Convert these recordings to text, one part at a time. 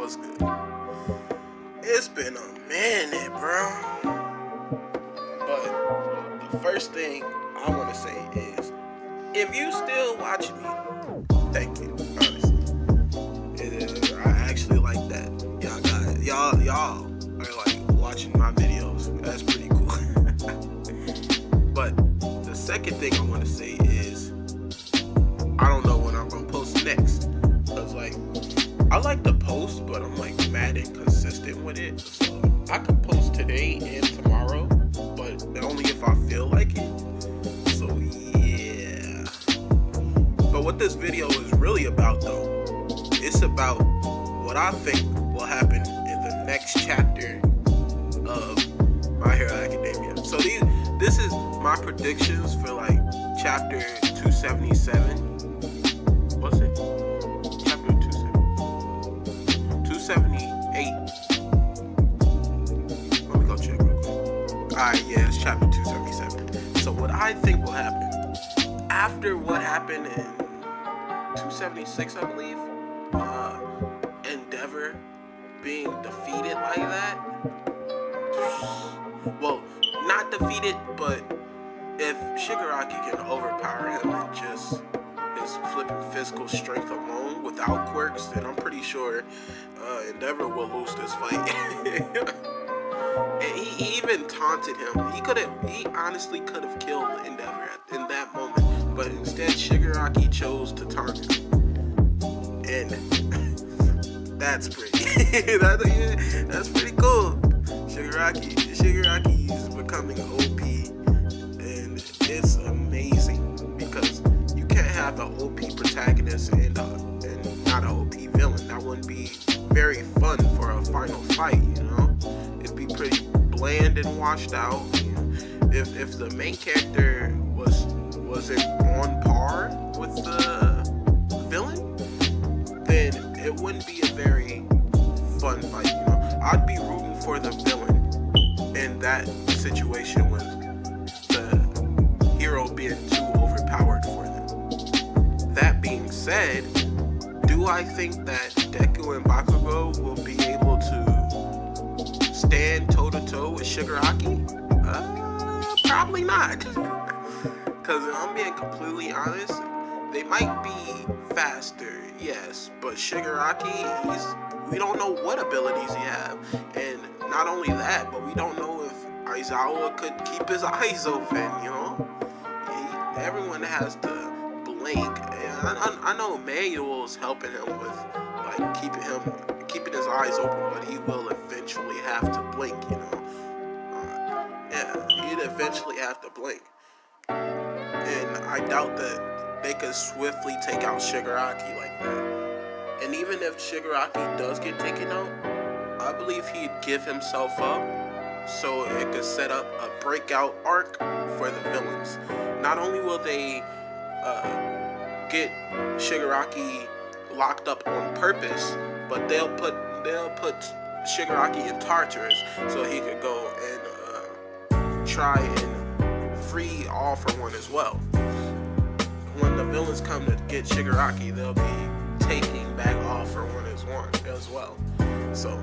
What's good? It's been a minute, bro. But the first thing I want to say is, if you still watch me, thank you. Honestly, I actually like that. Y'all are like watching my videos. That's pretty cool. But the second thing I want to say is, I don't know when I'm gonna post next. Cause I like to post, but I'm like mad inconsistent with it. So I could post today and tomorrow, but only if I feel like it. So yeah. But what this video is really about though, it's about what I think will happen in the next chapter of My Hero Academia. So this is my predictions for like chapter 277. What's it? Chapter 278. Let me go check real quick. Alright, yeah, it's chapter 277. So what I think will happen after what happened in 276, I believe, Endeavor being defeated like that. Well, not defeated, but if Shigaraki can overpower him and just his flipping physical strength alone without quirks, then I'm pretty sure Endeavor will lose this fight. And he even taunted him. He honestly could have killed Endeavor in that moment, but instead Shigaraki chose to taunt him. And that's pretty. That's pretty cool. Shigaraki is becoming OP, and it's amazing because you can't have an OP protagonist and not an OP villain. That wouldn't be very fun for a final fight, you know? It'd be pretty bland and washed out. You know? If the main character wasn't on par with the villain, then it wouldn't be a very fun fight, you know? I'd be rooting for the villain in that situation with the hero being too overpowered for them. That being said, do I think that Deku and Bakugo will be able to stand toe-to-toe with Shigaraki? Probably not. Because I'm being completely honest, they might be faster, yes, but Shigaraki, we don't know what abilities he have. And not only that, but we don't know if Aizawa could keep his eyes open, you know? Everyone has to blink. And I know Manuel is helping him with like keeping his eyes open, but he will eventually have to blink, you know? Yeah, he'd eventually have to blink. And I doubt that they could swiftly take out Shigaraki like that. And even if Shigaraki does get taken out, I believe he'd give himself up so it could set up a breakout arc for the villains. Not only will they get Shigaraki locked up on purpose, but they'll put Shigaraki in Tartarus so he could go and try and free All For One as well. When the villains come to get Shigaraki, they'll be taking back All For One as well. So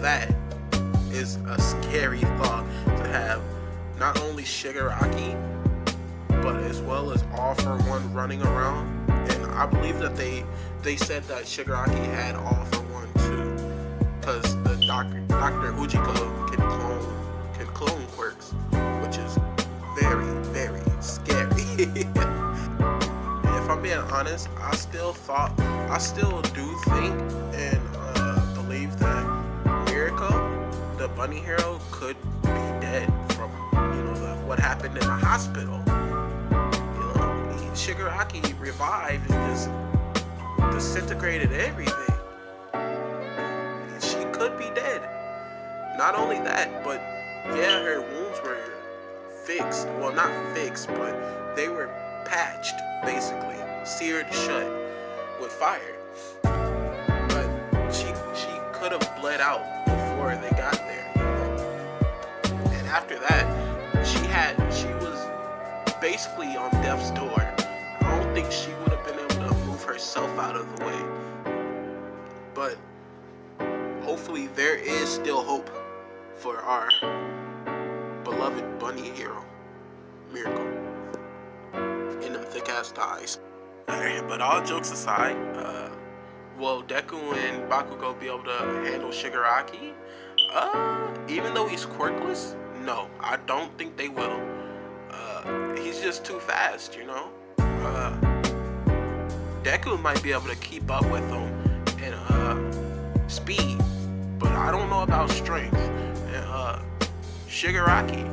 that is a scary thought to have not only Shigaraki, but as well as All For One running around. And I believe that they said that Shigaraki had All For One too, because the Dr. Ujiko can clone quirks, which is very, very scary. If I'm being honest, I still do think and believe that Mirko, the bunny hero, could be dead from what happened in the hospital. Shigaraki revived and just disintegrated everything. She could be dead. Not only that, but yeah, her wounds were fixed. Well, not fixed, but they were patched, basically, seared shut with fire. But she could have bled out before they got there, you know. And after that, she was basically on death's door. I don't think she would have been able to move herself out of the way. But hopefully there is still hope for our beloved bunny hero, Miracle, in them thick ass thighs. Alright, but all jokes aside, will Deku and Bakugo be able to handle Shigaraki? Even though he's quirkless, no, I don't think they will. He's just too fast, you know? Deku might be able to keep up with him in speed, but I don't know about strength. And Shigaraki,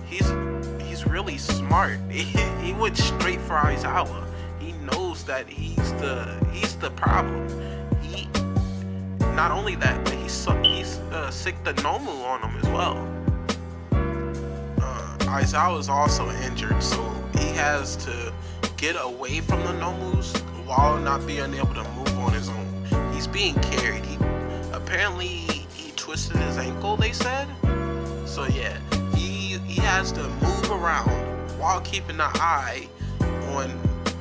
he's really smart. He went straight for Aizawa. He knows that he's the problem. He not only that, but he's sick the Nomu on him as well. Aizawa is also injured, so he has to get away from the Nomus while not being able to move on his own. He's being carried. He twisted his ankle, they said. So yeah, he has to move around while keeping an eye on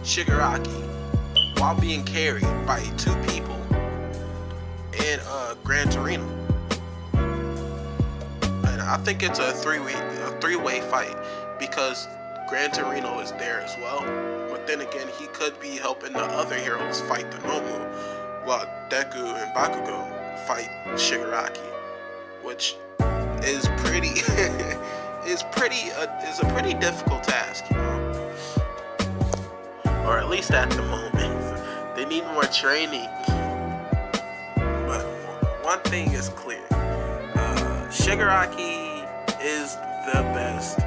Shigaraki while being carried by two people in Gran Torino. And I think it's a three-way fight because Gran Torino is there as well. But then again, he could be helping the other heroes fight the Nomu while Deku and Bakugo fight Shigaraki, which is pretty is a pretty difficult task, you know. Or at least at the moment. They need more training. But one thing is clear. Shigaraki is the best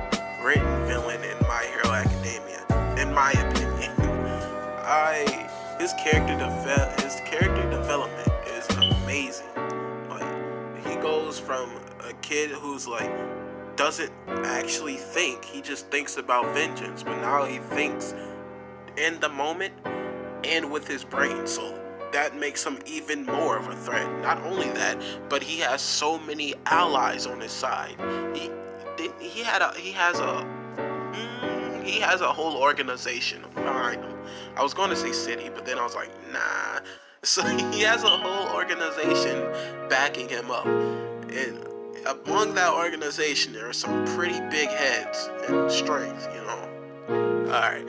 written villain in My Hero Academia, in my opinion. His character development is amazing. Like, he goes from a kid who's like doesn't actually think, he just thinks about vengeance, but now he thinks in the moment and with his brain, so that makes him even more of a threat. Not only that, but he has so many allies on his side. He has a whole organization behind him. I was going to say city, but then I was like, nah. So he has a whole organization backing him up, and among that organization, there are some pretty big heads and strength, you know. Alright,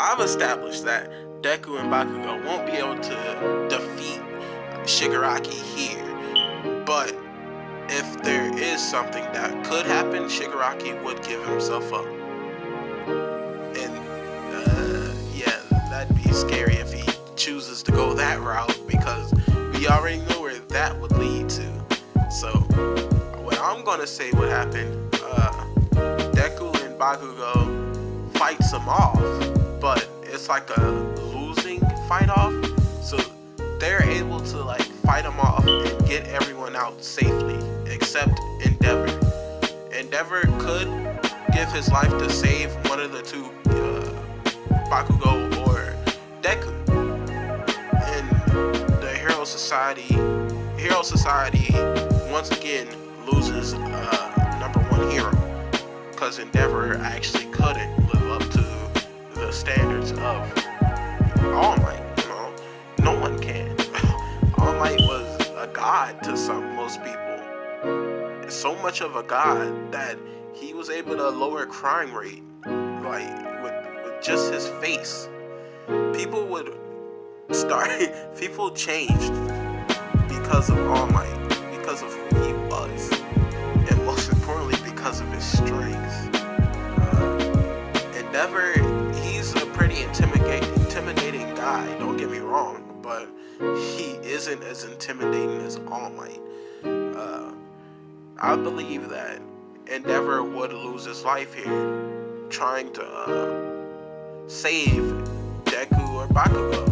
I've established that Deku and Bakugo won't be able to defeat Shigaraki here, but if there is something that could happen, Shigaraki would give himself up. And yeah, that'd be scary if he chooses to go that route, because we already know where that would lead to. So what I'm gonna say would happen, Deku and Bakugo fights him off, but it's like a losing fight off, so they're able to like fight him off and get everyone out safely except Endeavor. Endeavor could give his life to save one of the two, Bakugo or Deku. And the Hero Society once again loses number one hero, because Endeavor actually couldn't live up to the standards of All Might. You know, no one can. All Might was a god to most people. So much of a god that he was able to lower crime rate, like with just his face. People changed because of All Might, because of who he was, and most importantly because of his strength. Endeavor, he's a pretty intimidating guy, don't get me wrong, but he isn't as intimidating as All Might. I believe that Endeavor would lose his life here trying to save Deku or Bakugo.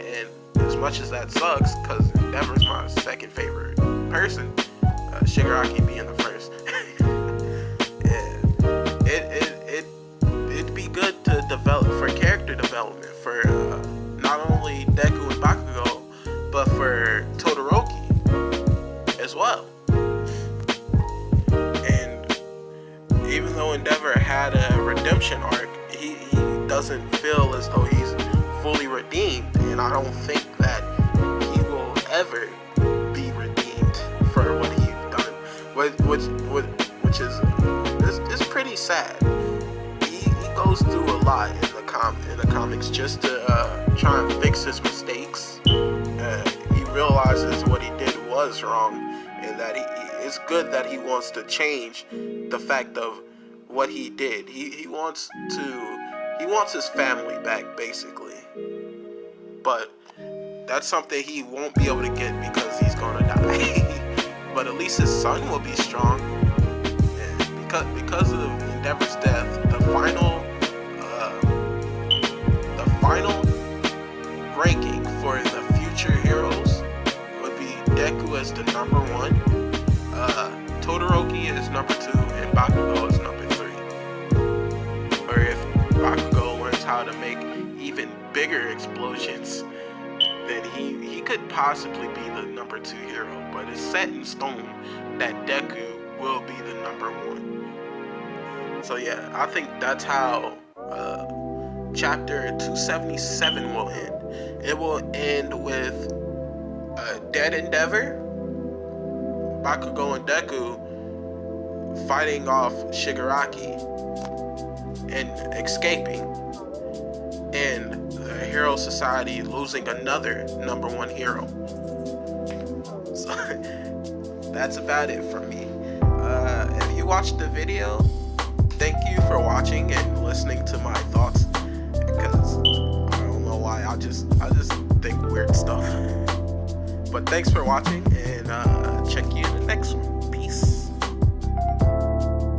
And as much as that sucks, because Endeavor's my second favorite person, Shigaraki being the first. It'd be good to develop for character development for not only Deku and Bakugo, but for Todoroki as well. And even though Endeavor had a redemption arc, he doesn't feel as though he's fully redeemed, and I don't think that he will ever be redeemed which is pretty sad. He goes through a lot in the comics just to try and fix his mistakes. He realizes what he did was wrong, and that it's good that he wants to change the fact of what he did. He wants his family back, basically. But that's something he won't be able to get because he's gonna die. But at least his son will be strong. And because of Endeavor's death, the final ranking for the future heroes would be Deku as the number 1, Todoroki is number 2, and Bakugo is number 3. Or if Bakugo learns how to make even bigger explosions, then he could possibly be the number 2 hero. But it's set in stone that Deku will be the number 1. So yeah, I think that's how chapter 277 will end. It will end with dead Endeavor, Bakugo and Deku fighting off Shigaraki and escaping, and the Hero Society losing another number 1 hero. So that's about it for me. If you watched the video, thank you for watching and listening to my thoughts, because I don't know why, I just think weird stuff. But thanks for watching, and check you in the next one.